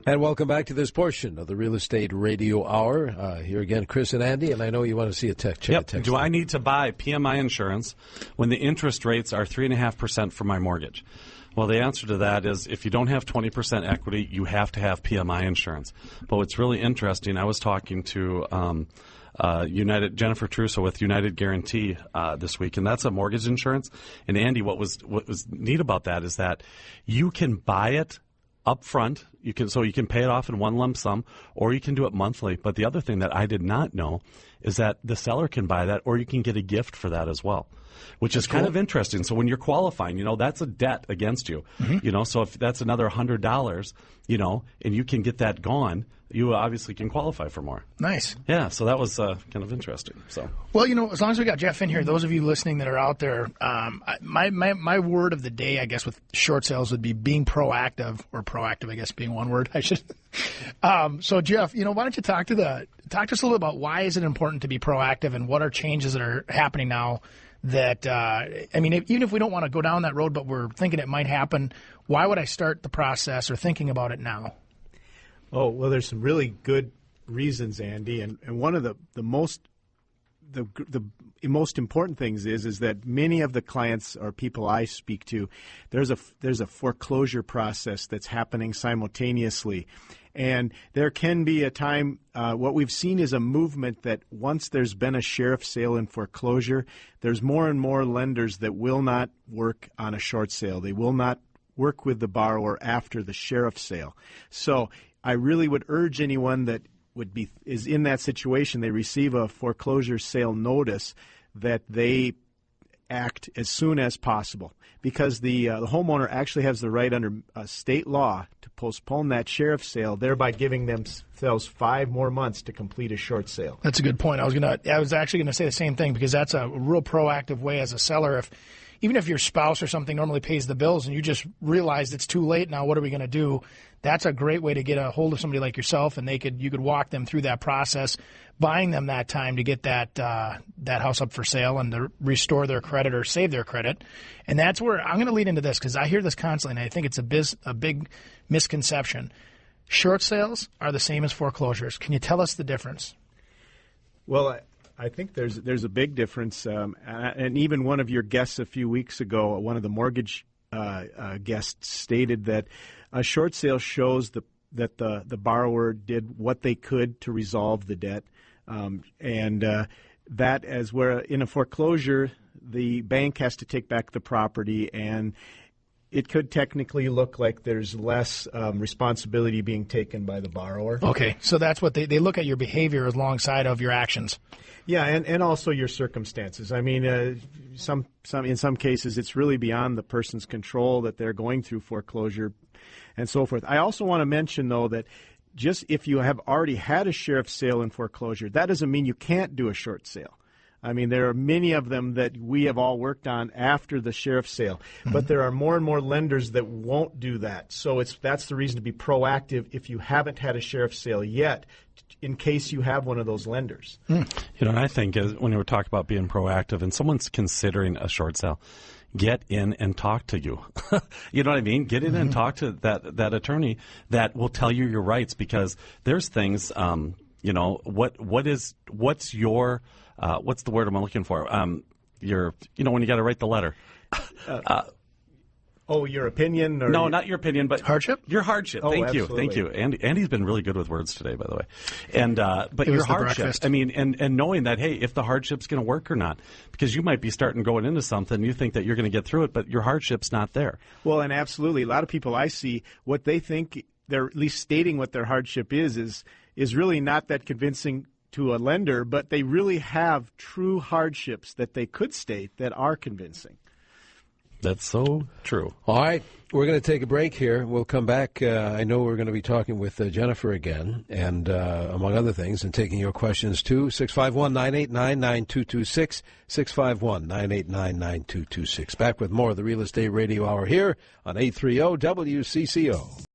And welcome back to this portion of the Real Estate Radio Hour. Here again, Chris and Andy, and I know you want to see a text. Yep. Do I need to buy PMI insurance when the interest rates are 3.5% for my mortgage? Well, the answer to that is if you don't have 20% equity, you have to have PMI insurance. But what's really interesting, I was talking to Jennifer Trusso with United Guarantee this week, and that's a mortgage insurance. And Andy, what was neat about that is that you can buy it up front. You can pay it off in one lump sum, or you can do it monthly. But the other thing that I did not know is that the seller can buy that, or you can get a gift for that as well, which is kind of interesting. So when you're qualifying, that's a debt against you. Mm-hmm. So if that's another $100, and you can get that gone, you obviously can qualify for more. Nice. Yeah, so that was kind of interesting. So, well, as long as we got Jeff in here, those of you listening that are out there, my word of the day, I guess, with short sales would be being proactive, or proactive, I guess, being one word. I should. So, Jeff, why don't you talk to us a little about why is it important to be proactive, and what are changes that are happening now that, even if we don't want to go down that road, but we're thinking it might happen, why would I start the process or thinking about it now? Oh, well, there's some really good reasons, Andy, and one of the most important things is that many of the clients or people I speak to, there's a foreclosure process that's happening simultaneously, and there can be a time. What we've seen is a movement that once there's been a sheriff sale in foreclosure, there's more and more lenders that will not work on a short sale. They will not work with the borrower after the sheriff sale. So I really would urge anyone that is in that situation, they receive a foreclosure sale notice, that they act as soon as possible, because the homeowner actually has the right under state law to postpone that sheriff sale, thereby giving themselves 5 more months to complete a short sale. That's a good point. I was actually going to say the same thing, because that's a real proactive way as a seller. Even if your spouse or something normally pays the bills and you just realize it's too late now, what are we going to do? That's a great way to get a hold of somebody like yourself, and you could walk them through that process, buying them that time to get that house up for sale and to restore their credit or save their credit. And that's where I'm going to lead into this, because I hear this constantly, and I think it's a big misconception. Short sales are the same as foreclosures. Can you tell us the difference? Well, I think there's a big difference, and even one of your guests a few weeks ago, one of the mortgage guests, stated that a short sale shows that the borrower did what they could to resolve the debt, and that as where in a foreclosure, the bank has to take back the property, and it could technically look like there's less responsibility being taken by the borrower. Okay, so that's what they look at, your behavior alongside of your actions. Yeah, and also your circumstances. I mean, in some cases, it's really beyond the person's control that they're going through foreclosure and so forth. I also want to mention, though, that just if you have already had a sheriff sale in foreclosure, that doesn't mean you can't do a short sale. I mean, there are many of them that we have all worked on after the sheriff sale, but there are more and more lenders that won't do that. So that's the reason to be proactive if you haven't had a sheriff sale yet, in case you have one of those lenders. And I think when you were talking about being proactive and someone's considering a short sale, get in and talk to you. You know what I mean? Get in and talk to that attorney that will tell you your rights, because there's things, what's your what's the word I'm looking for? When you got to write the letter. Your opinion? Or no, not your opinion, but hardship. Your hardship. Oh, Thank absolutely. you. Andy's been really good with words today, by the way. And but it your was the hardship. breakfast. I mean, and knowing that, hey, if the hardship's going to work or not, because you might be starting going into something, you think that you're going to get through it, but your hardship's not there. Well, and absolutely, a lot of people I see, what they think they're at least stating what their hardship is really not that convincing to a lender, but they really have true hardships that they could state that are convincing. That's so true. All right, we're going to take a break here. We'll come back. I know we're going to be talking with Jennifer again, and among other things, and taking your questions too. 651-989-9226, 651-989-9226. Back with more of the Real Estate Radio Hour here on 830 WCCO.